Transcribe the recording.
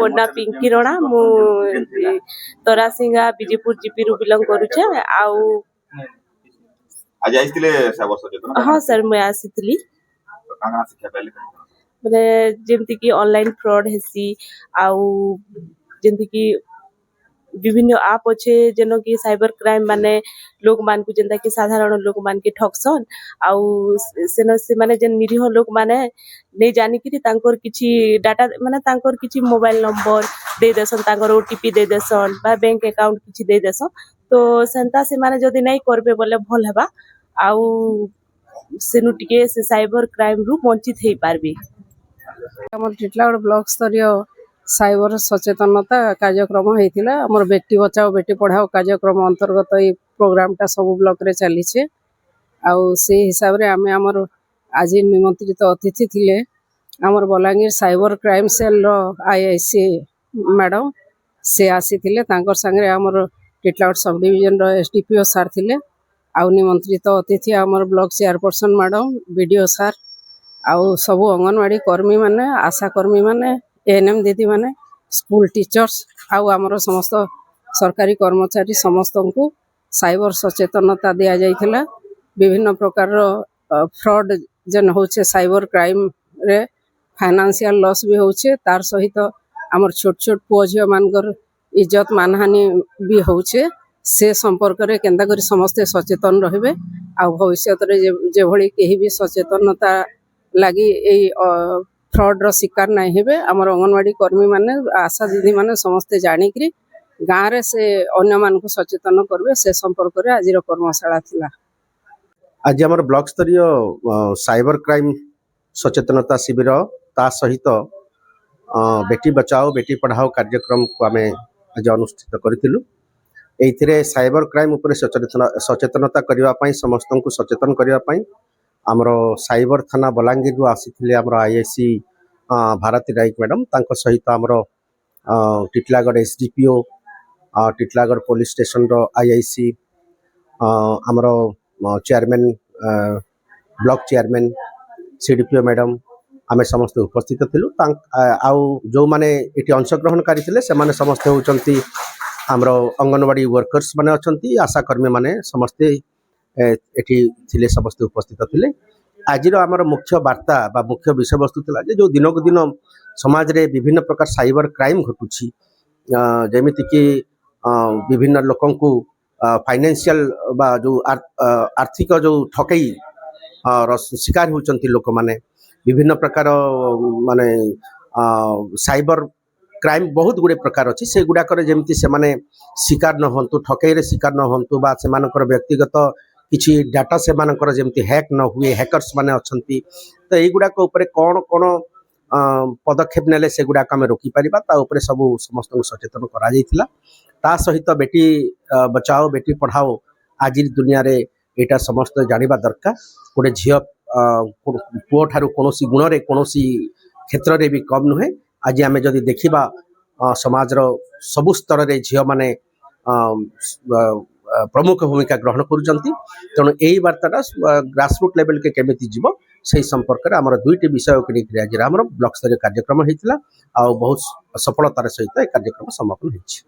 मो ना पिंकी रणा मु तरासिंगा विजयपुर जीपी रु बिलोंग करूछे आउ आज आइथिले साइबर सचेतन हाँ सर मैं आसीथली कांगना शिक्षा पहले माने जेमति कि ऑनलाइन फ्रॉड हेसी आउ जेमति कि विभिन्न आप अच्छे जेनो कि साइबर क्राइम माने लोग मान को जेंता कि साधारण लोग मान के ठगसन आउ सेनो से माने जे निरीह लोग माने नै जानि कि तांकर किछि डाटा माने तांकर किछि मोबाइल नंबर दे देसन तांकर ओटीपी दे देसन बा बैंक अकाउंट किछि दे देसन तो सेंता से माने जदी नै करबे बोले भल हेबा आउ सेनु टिके से साइबर क्राइम रु वंचित हेई पारबे। हमर टिटलागढ़ ब्लॉक स्तरीय साइबर सचेतनता कार्यक्रम होता आमर बेटी बचाओ बेटी पढ़ाओ कार्यक्रम अंतर्गत ये प्रोग्रामटा सब ब्लॉक रे चली आउ से हिसाब रे आमे आमर आज निमंत्रित अतिथि थिले आमर Balangir cyber crime cell row IIC madam से आसी थिले तांकर संगे आमर टिटलागढ़ सब डिवीजन रो एसडीपीओ सर थिले आउ निमंत्रित अतिथि आमर block chairperson madam BDO sir आउ सब अंगनवाड़ी कर्मी माने आशा कर्मी माने एएनएम दीदी माने स्कूल टीचर्स आउ आमर समस्त सरकारी कर्मचारी समस्त को साइबर सचेतनता दिया जाइथिला विभिन्न प्रकार फ्रॉड जन होचे साइबर क्राइम रे फाइनेंशियल लॉस भी होचे तार सहित आमर छोट छोट पुओ झियो मानकर इज्जत मानहानि भी होचे से संपर्क रे केंदा करी समस्त सचेतन रहिबे आ भविष्य रे जे भली केही भी सचेतनता लगी फ्रॉड रो शिकार नहीं हेबे आमर अंगनवाड़ी कर्मी माने आशा दीदी माने समस्ते जानिकरी गाँव रे से अन्य मान को सचेतन करबे से संपर्क रे आज रो कर्मशाला थिला। आज आमर ब्लॉक स्तरीय साइबर क्राइम सचेतनता शिविर ता सहित बेटी बचाओ बेटी पढ़ाओ कार्यक्रम को आमे आज अनुष्ठित करथिलु। एथिरे साइबर क्राइम उपरे सचेतनता करबा पई समस्त को सचेतन करबा पई आमरो साइबर थाना बलांगीर रु आसीथिले आमरो आईआईसी भारती नायक मैडम तांको सहित आमरो Titlagarh SDPO Titlagarh police station रो आईआईसी आमरो chairman block chairman CDPO madam आमे समस्त उपस्थित थिलु आउ जो माने एटी अंशग्रहणकारी थिले से माने समस्त होचंती आमरो अंगनवाड़ी वर्कर्स माने अछंती आशा कर्मी माने समस्त एटी थिले समस्त उपस्थित थिले। आज आमर मुख्य वार्ता बा मुख्य विषय वस्तु थिला जे जो दिन को दिन समाज रे विभिन्न प्रकार साइबर क्राइम घटुछि जेमिति कि विभिन्न लोकन को फाइनेंशियल बा जो आर्थिक जो ठकई शिकार होचंती लोक माने विभिन्न प्रकार माने साइबर क्राइम बहुत गुड़े प्रकार अच्छी से गुड़ाक जमी से माने शिकार न हंतु ठकई रे शिकार न हंतु बा सेमानकर व्यक्तिगत किछि डाटा सेमानकर जमी हैक न हुए हैकर्स माने अछंती तो यही गुड़ाक ऊपर कौन कौन पदक्षेप नेले से गुड़ाक आम रोकी पारिबा ता ऊपर सब समस्त को सचेतन करा जायतिला। ता सहित बेटी बचाओ बेटी पढ़ाओ आज दुनिया रे एटा समस्त जानिबा दरकार गोटे झियो पुओ ठारू कोनोसी गुण रे कोनोसी क्षेत्र रे भी कम नुहे। आज आम जदि देखा समाज सबु स्तर रे झियो माने प्रमुख भूमिका ग्रहण करुचंती तेणु यही वार्ताटा ग्रासरूट लेवल के केमिति जीवो से संपर्क में आमर दुईटी विषय को लेकर आज आमर ब्लॉक स्तरीय कार्यक्रम होता आ बहुत सफलतार सहित कार्यक्रम समापन होइछि।